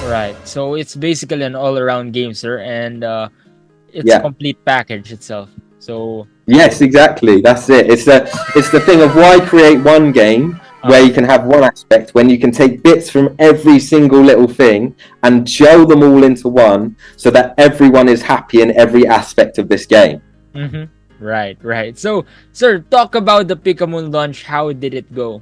Right. So it's basically an all-around game, sir, and it's a Yeah. complete package itself. So Yes, exactly. That's it. It's the thing of why create one game where you can have one aspect when you can take bits from every single little thing and gel them all into one so that everyone is happy in every aspect of this game. right, right. So, sir, talk about the Pikamoon launch. How did it go?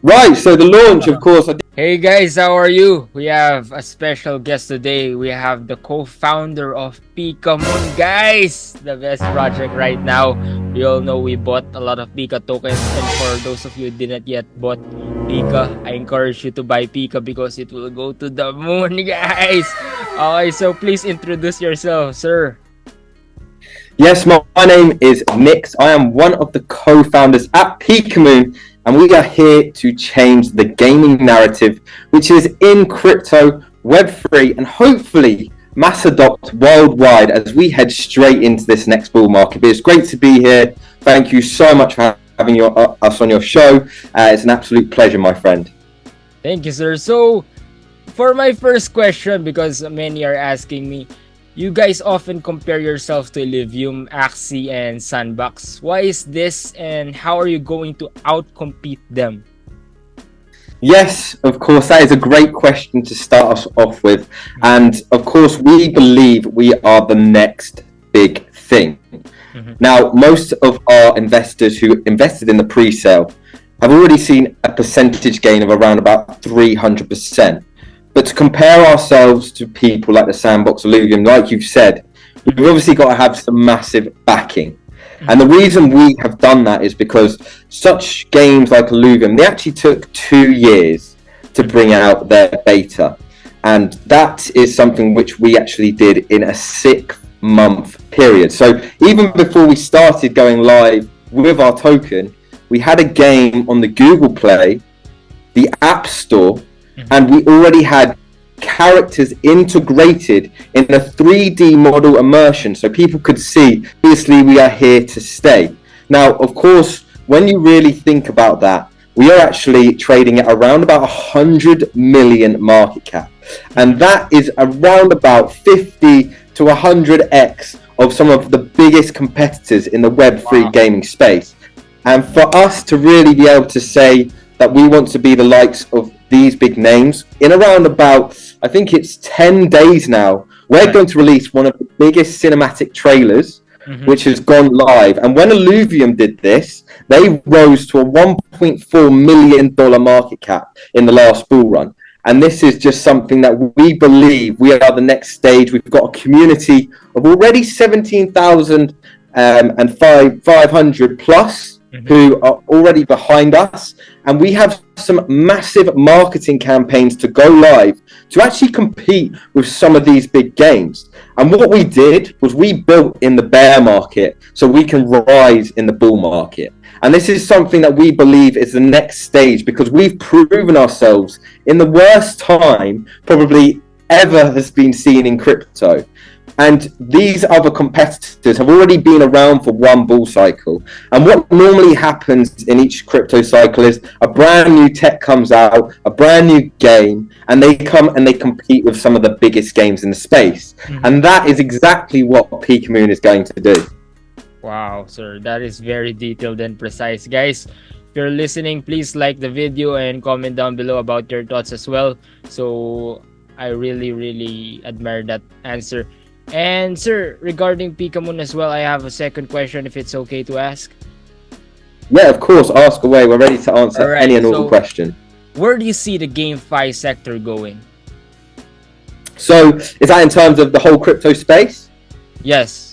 Right, so the launch, of course, Hey guys, how are you? We have a special guest today. We have the co-founder of Pikamoon, guys. The best project right now. We all know we bought a lot of PIKA tokens, and for those of you who didn't yet bought PIKA, I encourage you to buy PIKA because it will go to the moon, guys. Okay, so please introduce yourself, sir. Yes, my name is Nix. I am one of the co-founders at Pikamoon, and we are here to change the gaming narrative, which is in crypto, Web3, and hopefully mass adopt worldwide as we head straight into this next bull market. But it's great to be here. Thank you so much for having us on your show. It's an absolute pleasure, my friend. Thank you, sir. So, for my first question, because many are asking me, you guys often compare yourself to Illuvium, Axie, and Sandbox. Why is this, and how are you going to outcompete them? Yes, of course, that is a great question to start us off with. And of course, we believe we are the next big thing. Now, most of our investors who invested in the pre-sale have already seen a percentage gain of around about 300%. But to compare ourselves to people like the Sandbox, Illuvium, like you've said, we've obviously got to have some massive backing. And the reason we have done that is because such games like Illuvium, they actually took 2 years to bring out their beta. And that is something which we actually did in a 6-month period. So even before we started going live with our token, we had a game on the Google Play, the App Store, and we already had characters integrated in a 3D model immersion so people could see, obviously, we are here to stay. Now, of course, when you really think about that, we are actually trading at around about 100 million market cap. And that is around about 50 to 100x of some of the biggest competitors in the Web3 gaming space. And for us to really be able to say that we want to be the likes of these big names, in around about, I think it's 10 days now, we're going to release one of the biggest cinematic trailers, which has gone live. And when Illuvium did this, they rose to a $1.4 million market cap in the last bull run. And this is just something that we believe we are the next stage. We've got a community of already 17,000 and 500 plus who are already behind us, and we have some massive marketing campaigns to go live to actually compete with some of these big games. And what we did was we built in the bear market so we can rise in the bull market. And this is something that we believe is the next stage, because we've proven ourselves in the worst time probably ever has been seen in crypto. And these other competitors have already been around for one bull cycle. And what normally happens in each crypto cycle is a brand new tech comes out, a brand new game, and they come and they compete with some of the biggest games in the space. And that is exactly what Pikamoon is going to do. Wow, sir, that is very detailed and precise. Guys, if you're listening, please like the video and comment down below about your thoughts as well. So I really admire that answer. And sir, regarding Pikamoon as well, I have a second question, if it's okay to ask. Yeah, of course, ask away. We're ready to answer any and all questions. Where do you see the GameFi sector going? So, is that in terms of the whole crypto space? Yes.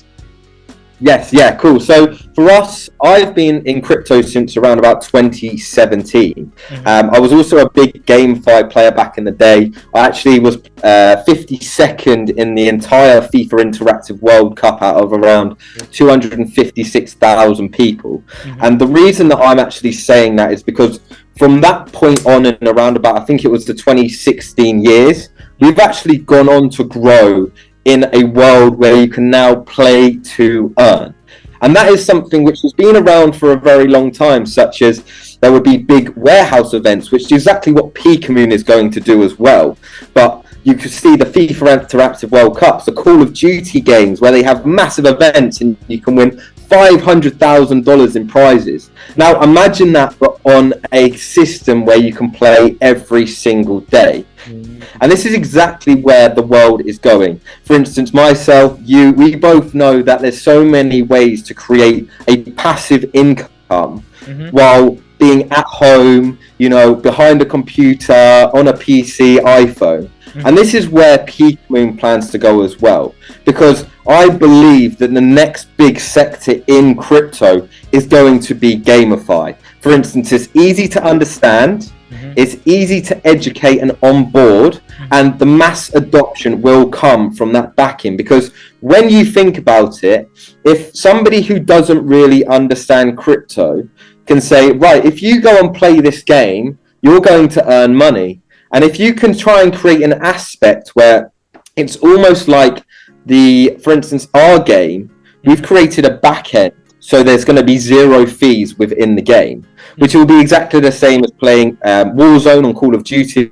Yes, yeah, cool. So for us, I've been in crypto since around about 2017. I was also a big GameFi player back in the day. I actually was 52nd in the entire FIFA Interactive World Cup out of around 256,000 people. And the reason that I'm actually saying that is because from that point on and around about, I think it was the 2016 years, we've actually gone on to grow in a world where you can now play to earn. And that is something which has been around for a very long time, such as there would be big warehouse events, which is exactly what Pikamoon is going to do as well. But you could see the FIFA Interactive World Cups, the Call of Duty games, where they have massive events and you can win $500,000 in prizes. Now imagine that, but on a system where you can play every single day. And this is exactly where the world is going. For instance, myself, you, we both know that there's so many ways to create a passive income while being at home, you know, behind a computer, on a PC, iPhone. And this is where Pikamoon plans to go as well, because I believe that the next big sector in crypto is going to be gamified. For instance, it's easy to understand, it's easy to educate and onboard, and the mass adoption will come from that backing. Because when you think about it, if somebody who doesn't really understand crypto can say, right, if you go and play this game, you're going to earn money. And if you can try and create an aspect where it's almost like for instance, our game, we've created a back end, so there's going to be 0 fees within the game, which will be exactly the same as playing Warzone on Call of Duty.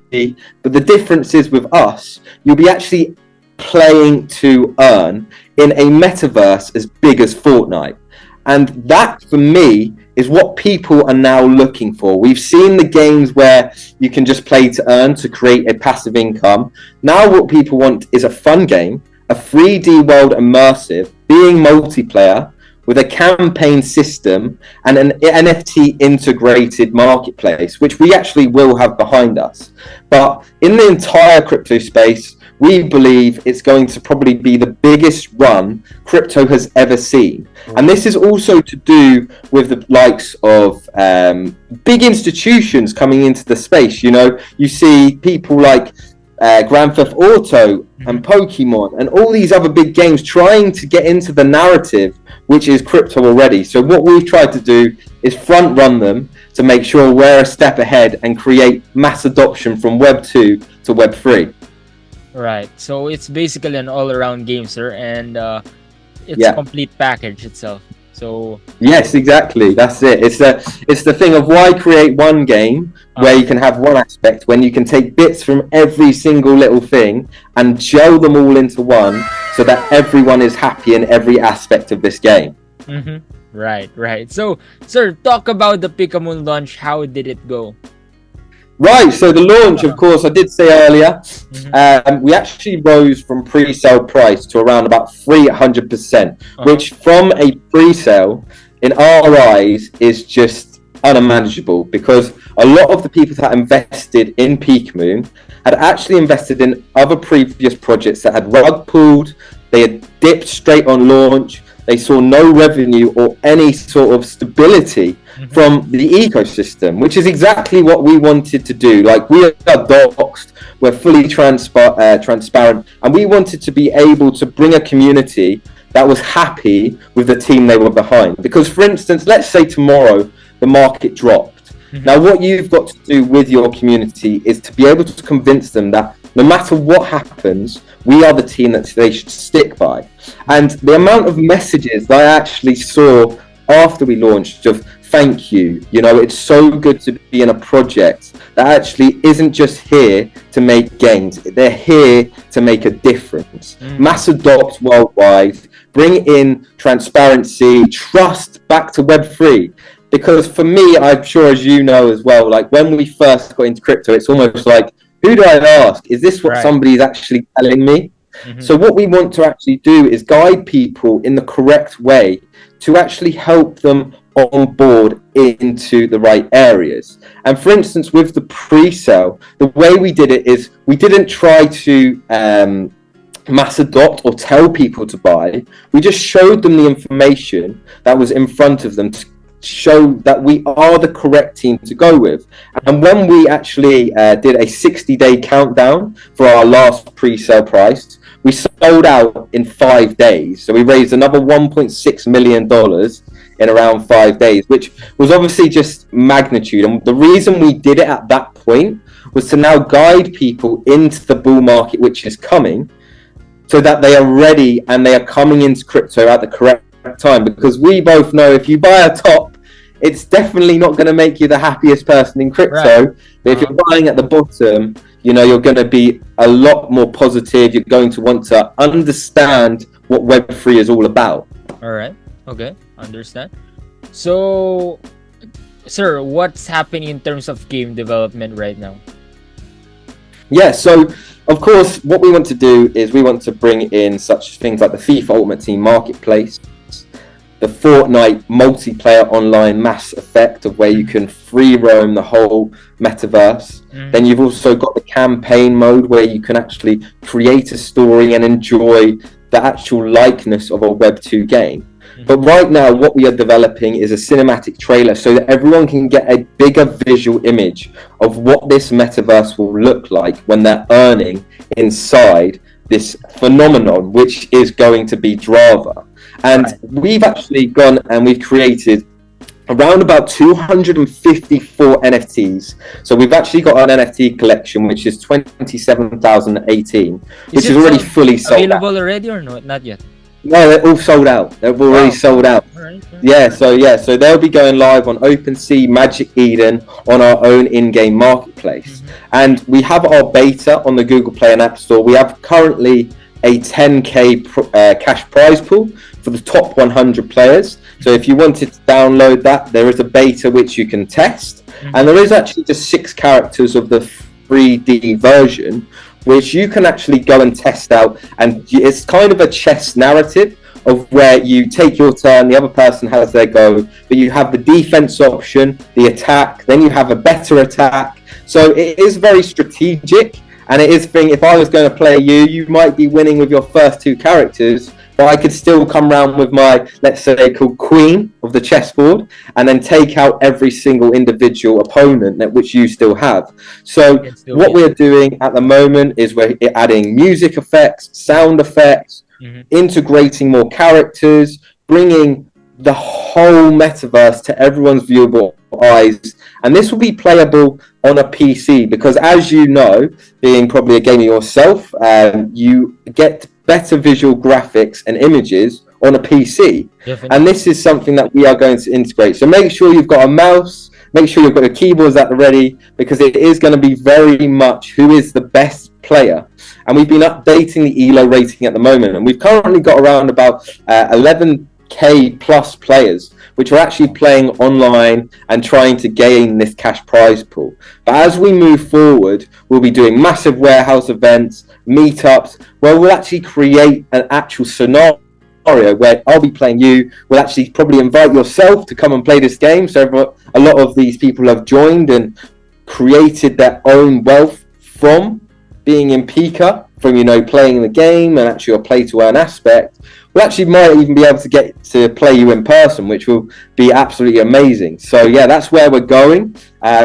But the difference is with us, you'll be actually playing to earn in a metaverse as big as Fortnite. And that, for me, is what people are now looking for. We've seen the games where you can just play to earn, to create a passive income. Now what people want is a fun game, a 3D world immersive, being multiplayer, with a campaign system and an NFT integrated marketplace, which we actually will have behind us. But in the entire crypto space, we believe it's going to probably be the biggest run crypto has ever seen. And this is also to do with the likes of big institutions coming into the space. You know, you see people like Grand Theft Auto and Pokemon and all these other big games trying to get into the narrative, which is crypto already. So what we've tried to do is front run them to make sure we're a step ahead and create mass adoption from Web 2 to Web 3. Right. So it's basically an all-around game, sir, and it's a complete package itself. So yes, exactly. That's it. It's the thing of why create one game where you can have one aspect when you can take bits from every single little thing and gel them all into one, so that everyone is happy in every aspect of this game. Right. So, sir, talk about the Pikamoon launch. How did it go? Right, so the launch, of course, I did say earlier, we actually rose from pre-sale price to around about 300%, which from a pre-sale, in our eyes, is just unmanageable, because a lot of the people that invested in Pikamoon had actually invested in other previous projects that had rug pulled, they had dipped straight on launch, they saw no revenue or any sort of stability from the ecosystem, which is exactly what we wanted to do. Like, we are doxed, we're fully transparent, and we wanted to be able to bring a community that was happy with the team they were behind. Because, for instance, let's say tomorrow the market dropped. Now, what you've got to do with your community is to be able to convince them that no matter what happens, we are the team that they should stick by. And the amount of messages that I actually saw after we launched of thank you, you know, it's so good to be in a project that actually isn't just here to make gains, they're here to make a difference. Mass adopt worldwide, bring in transparency, trust back to Web3. Because for me, I'm sure as you know as well, like when we first got into crypto, it's almost like, who do I ask? Is this what somebody's actually telling me? So what we want to actually do is guide people in the correct way to actually help them on board into the right areas. And for instance, with the pre-sale, the way we did it is we didn't try to mass adopt or tell people to buy. We just showed them the information that was in front of them to show that we are the correct team to go with. And when we actually did a 60-day countdown for our last pre-sale price, we sold out in 5 days. So we raised another $1.6 million in around 5 days, which was obviously just magnitude. And the reason we did it at that point was to now guide people into the bull market, which is coming, so that they are ready and they are coming into crypto at the correct time. Because we both know if you buy a top, it's definitely not going to make you the happiest person in crypto. But if you're buying at the bottom, you're going to be a lot more positive. You're going to want to understand what Web3 is all about. All right. Okay. Understand. So, sir, what's happening in terms of game development right now? Yeah, so of course, what we want to do is we want to bring in such things like the FIFA Ultimate Team Marketplace, the Fortnite multiplayer online mass effect of where you can free roam the whole metaverse. Then you've also got the campaign mode where you can actually create a story and enjoy the actual likeness of a Web2 game. But right now, what we are developing is a cinematic trailer so that everyone can get a bigger visual image of what this metaverse will look like when they're earning inside this phenomenon, which is going to be Drava. And we've actually gone and we've created around about 254 NFTs. So we've actually got an NFT collection, which is 27,018, which is already fully sold available already or no? Not yet. No, they're all sold out. They've already sold out. Right. Yeah, so they'll be going live on OpenSea, Magic Eden, on our own in-game marketplace. And we have our beta on the Google Play and App Store. We have currently a 10k cash prize pool for the top 100 players. So if you wanted to download that, there is a beta which you can test. And there is actually just 6 characters of the 3D version, which you can actually go and test out. And it's kind of a chess narrative of where you take your turn, the other person has their go, but you have the defense option, the attack, then you have a better attack. So it is very strategic, and it is if I was going to play you might be winning with your first 2 characters, but I could still come around with my, let's say, called queen of the chessboard, and then take out every single individual opponent which you still have. So what we're doing at the moment is we're adding music effects, sound effects, integrating more characters, bringing the whole metaverse to everyone's viewable eyes. And this will be playable on a PC because, as you know, being probably a gamer yourself, you get better visual graphics and images on a PC. Definitely. And this is something that we are going to integrate. So make sure you've got a mouse, make sure you've got your keyboards at the ready, because it is going to be very much who is the best player. And we've been updating the ELO rating at the moment, and we've currently got around about 11k plus players which are actually playing online and trying to gain this cash prize pool. But as we move forward, we'll be doing massive warehouse events, meetups, where we'll actually create an actual scenario where I'll be playing you. We'll actually probably invite yourself to come and play this game. So a lot of these people have joined and created their own wealth from being in PIKA, from playing the game and actually a play to earn aspect. We actually might even be able to get to play you in person, which will be absolutely amazing. So yeah, that's where we're going.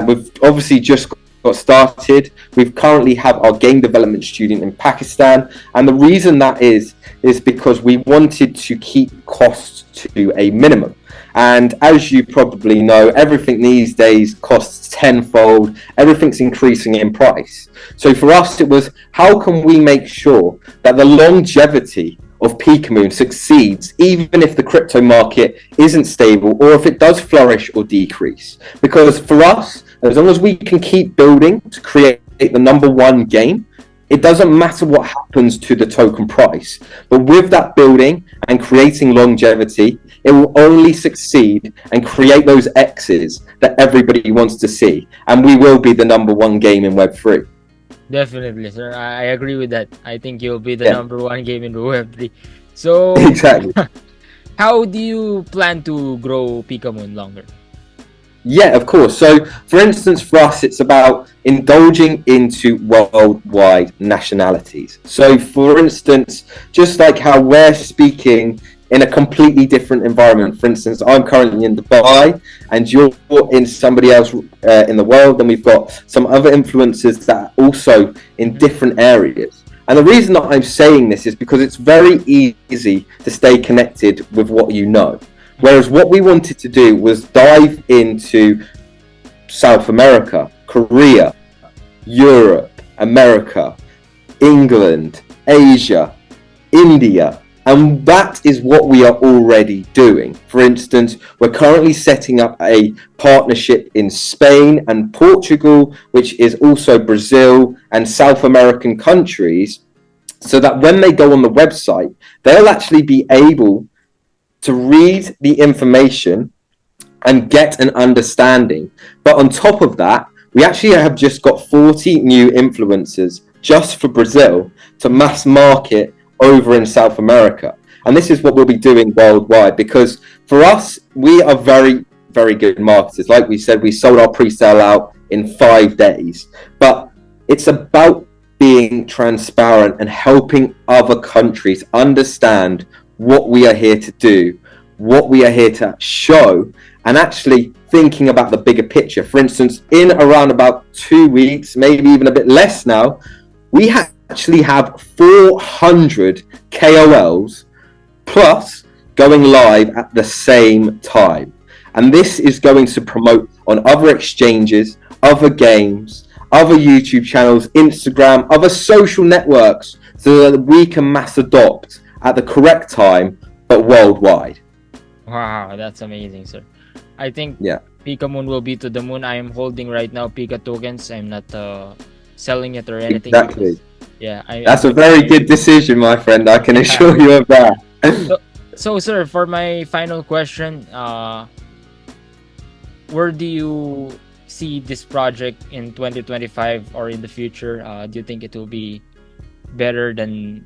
We've obviously just got started. We currently have our game development student in Pakistan, and the reason that is because we wanted to keep costs to a minimum. And as you probably know, everything these days costs tenfold. Everything's increasing in price. So for us, it was, how can we make sure that the longevity of Pikamoon succeeds even if the crypto market isn't stable, or if it does flourish or decrease? Because for us, as long as we can keep building to create the #1 game, it doesn't matter what happens to the token price. But with that building and creating longevity, it will only succeed and create those X's that everybody wants to see. And we will be the #1 game in Web3. Definitely, sir. I agree with that. I think you'll be the #1 game in Web3. So, exactly. How do you plan to grow Pikamoon longer? Yeah, of course. So, for instance, for us, it's about indulging into worldwide nationalities. So, for instance, just like how we're speaking in a completely different environment. For instance, I'm currently in Dubai and you're in somebody else in the world, and we've got some other influencers that are also in different areas. And the reason that I'm saying this is because it's very easy to stay connected with what you know. Whereas what we wanted to do was dive into South America, Korea, Europe, America, England, Asia, India, And that is what we are already doing. For instance, we're currently setting up a partnership in Spain and Portugal, which is also Brazil and South American countries, so that when they go on the website, they'll actually be able to read the information and get an understanding. But on top of that, we actually have just got 40 new influencers just for Brazil to mass market over in South America. And this is what we'll be doing worldwide, because for us, we are very, very good marketers. Like we said, we sold our pre-sale out in 5 days. But it's about being transparent and helping other countries understand what we are here to do, what we are here to show, and actually thinking about the bigger picture. For instance, in around about 2 weeks, maybe even a bit less now, we actually have 400 KOLs plus going live at the same time. And this is going to promote on other exchanges, other games, other YouTube channels, Instagram, other social networks, so that we can mass adopt at the correct time, but worldwide. Wow, that's amazing, sir. I think Pikamoon will be to the moon. I am holding right now PIKA tokens. I'm not selling it or anything. Exactly. Because, that's a very good decision, my friend. I can assure you of that. So, sir, for my final question, where do you see this project in 2025 or in the future? Do you think it will be better than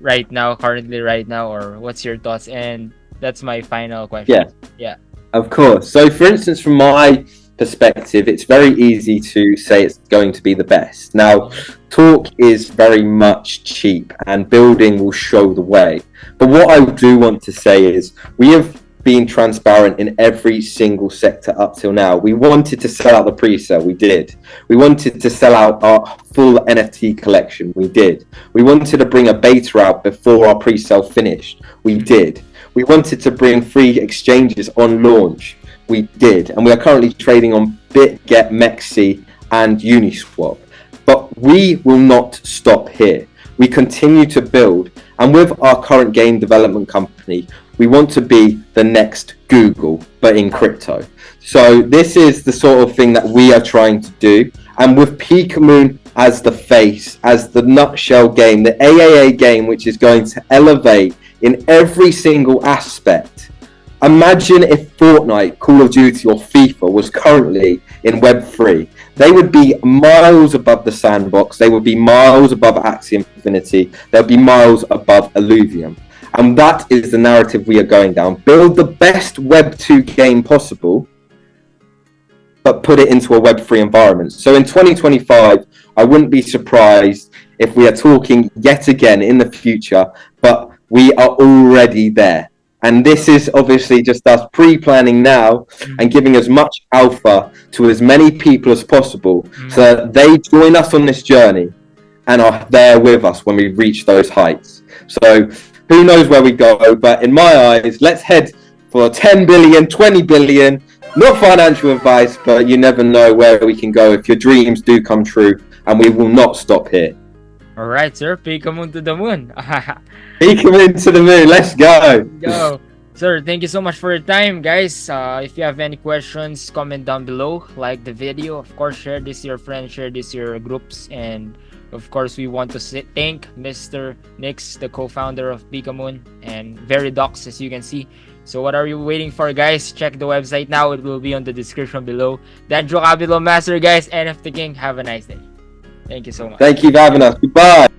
currently right now, or what's your thoughts? And that's my final question. Yeah. Of course. So, for instance, from my perspective, it's very easy to say it's going to be the best. Now, talk is very much cheap, and building will show the way. But what I do want to say is we have been transparent in every single sector up till now. We wanted to sell out the pre-sale, we did. We wanted to sell out our full NFT collection, we did. We wanted to bring a beta out before our pre-sale finished, we did. We wanted to bring free exchanges on launch, we did. And we are currently trading on BITGET, MEXC and UniSwap. But we will not stop here. We continue to build, and with our current game development company, we want to be the next Google, but in crypto. So this is the sort of thing that we are trying to do. And with Pikamoon as the face, as the nutshell game, the AAA game, which is going to elevate in every single aspect. Imagine if Fortnite, Call of Duty or FIFA was currently in Web3. They would be miles above the sandbox. They would be miles above Axie Infinity. They'll be miles above Illuvium. And that is the narrative we are going down. Build the best Web2 game possible, but put it into a Web3 environment. So in 2025, I wouldn't be surprised if we are talking yet again in the future, but we are already there. And this is obviously just us pre-planning now and giving as much alpha to as many people as possible so that they join us on this journey and are there with us when we reach those heights. So who knows where we go, but in my eyes, let's head for 10 billion, 20 billion, not financial advice, but you never know where we can go if your dreams do come true, and we will not stop here. All right, sir. Pikamoon to the moon. Pikamoon to the moon. Let's go. Go. Sir, thank you so much for your time, guys. If you have any questions, comment down below. Like the video. Of course, share this to your friends. Share this to your groups. And, of course, we want to thank Mr. Nix, the co-founder of Pikamoon, and Veridox, as you can see. So what are you waiting for, guys? Check the website now. It will be on the description below. Danjo the Capital Master, guys. NFT King. Have a nice day. Thank you so much. Thank you for having us. Goodbye.